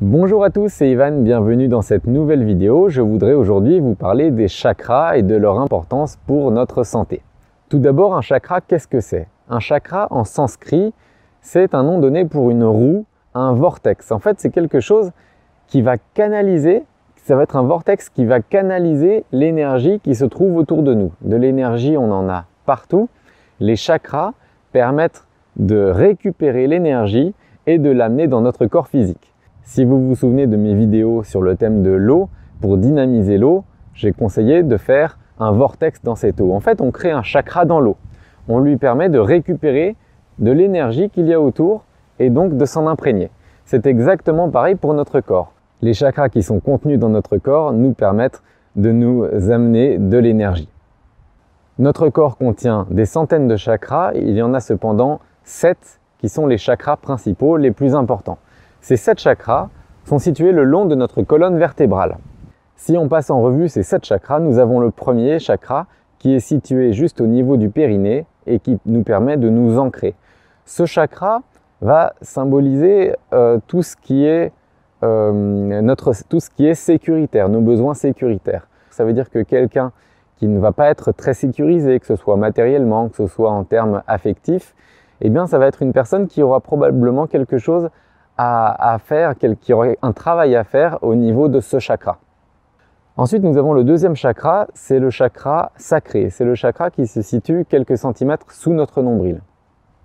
Bonjour à tous, c'est Ivan, bienvenue dans cette nouvelle vidéo. Je voudrais aujourd'hui vous parler des chakras et de leur importance pour notre santé. Tout d'abord, un chakra, qu'est-ce que c'est? Un chakra en sanskrit, c'est un nom donné pour une roue, un vortex. En fait, c'est quelque chose qui va canaliser, ça va être un vortex qui va canaliser l'énergie qui se trouve autour de nous. De l'énergie, on en a partout. Les chakras permettent de récupérer l'énergie et de l'amener dans notre corps physique. Si vous vous souvenez de mes vidéos sur le thème de l'eau, pour dynamiser l'eau, j'ai conseillé de faire un vortex dans cette eau. En fait, on crée un chakra dans l'eau. On lui permet de récupérer de l'énergie qu'il y a autour et donc de s'en imprégner. C'est exactement pareil pour notre corps. Les chakras qui sont contenus dans notre corps nous permettent de nous amener de l'énergie. Notre corps contient des centaines de chakras, il y en a cependant 7 qui sont les chakras principaux, les plus importants. Ces 7 chakras sont situés le long de notre colonne vertébrale. Si on passe en revue ces 7 chakras, nous avons le premier chakra qui est situé juste au niveau du périnée et qui nous permet de nous ancrer. Ce chakra va symboliser tout ce qui est sécuritaire, nos besoins sécuritaires. Ça veut dire que quelqu'un qui ne va pas être très sécurisé, que ce soit matériellement, que ce soit en termes affectifs, eh bien ça va être une personne qui aura probablement quelque chose à faire, qui aurait un travail à faire au niveau de ce chakra. Ensuite, nous avons le deuxième chakra, c'est le chakra sacré. C'est le chakra qui se situe quelques centimètres sous notre nombril.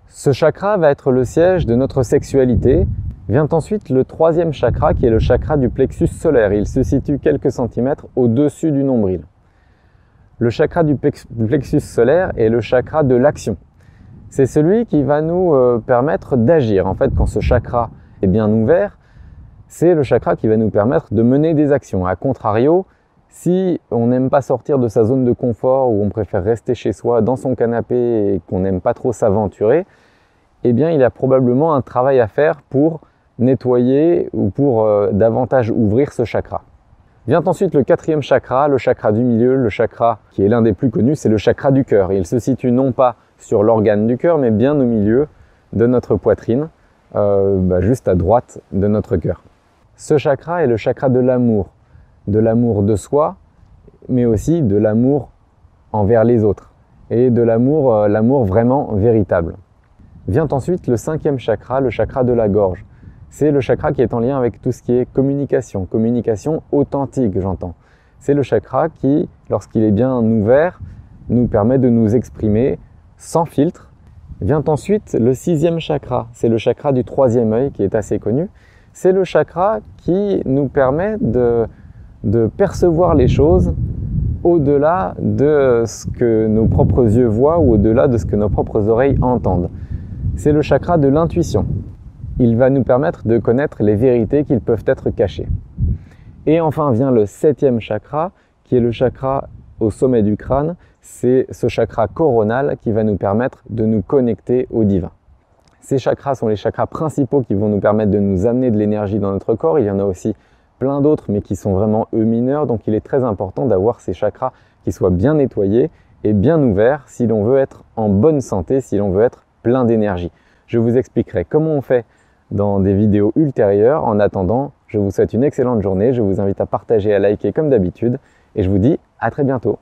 Ce chakra va être le siège de notre sexualité. Vient ensuite le troisième chakra qui est le chakra du plexus solaire. Il se situe quelques centimètres au-dessus du nombril. Le chakra du plexus solaire est le chakra de l'action. C'est celui qui va nous permettre d'agir. En fait, quand ce chakra est bien ouvert, c'est le chakra qui va nous permettre de mener des actions. A contrario, si on n'aime pas sortir de sa zone de confort ou on préfère rester chez soi dans son canapé et qu'on n'aime pas trop s'aventurer, eh bien il y a probablement un travail à faire pour nettoyer ou pour davantage ouvrir ce chakra. Vient ensuite le quatrième chakra, le chakra du milieu, le chakra qui est l'un des plus connus, c'est le chakra du cœur. Il se situe non pas sur l'organe du cœur, mais bien au milieu de notre poitrine, juste à droite de notre cœur. Ce chakra est le chakra de l'amour de soi, mais aussi de l'amour envers les autres et de l'amour vraiment véritable. Vient ensuite le cinquième chakra, le chakra de la gorge. C'est le chakra qui est en lien avec tout ce qui est communication authentique, j'entends. C'est le chakra qui, lorsqu'il est bien ouvert, nous permet de nous exprimer sans filtre. Vient ensuite le sixième chakra, c'est le chakra du troisième œil qui est assez connu. C'est le chakra qui nous permet de percevoir les choses au-delà de ce que nos propres yeux voient ou au-delà de ce que nos propres oreilles entendent. C'est le chakra de l'intuition. Il va nous permettre de connaître les vérités qui peuvent être cachées. Et enfin vient le septième chakra, qui est le chakra au sommet du crâne. C'est ce chakra coronal qui va nous permettre de nous connecter au divin. Ces chakras sont les chakras principaux qui vont nous permettre de nous amener de l'énergie dans notre corps. Il y en a aussi plein d'autres, mais qui sont vraiment eux mineurs. Donc il est très important d'avoir ces chakras qui soient bien nettoyés et bien ouverts si l'on veut être en bonne santé, si l'on veut être plein d'énergie. Je vous expliquerai comment on fait dans des vidéos ultérieures. En attendant, je vous souhaite une excellente journée. Je vous invite à partager, à liker comme d'habitude. Et je vous dis à très bientôt.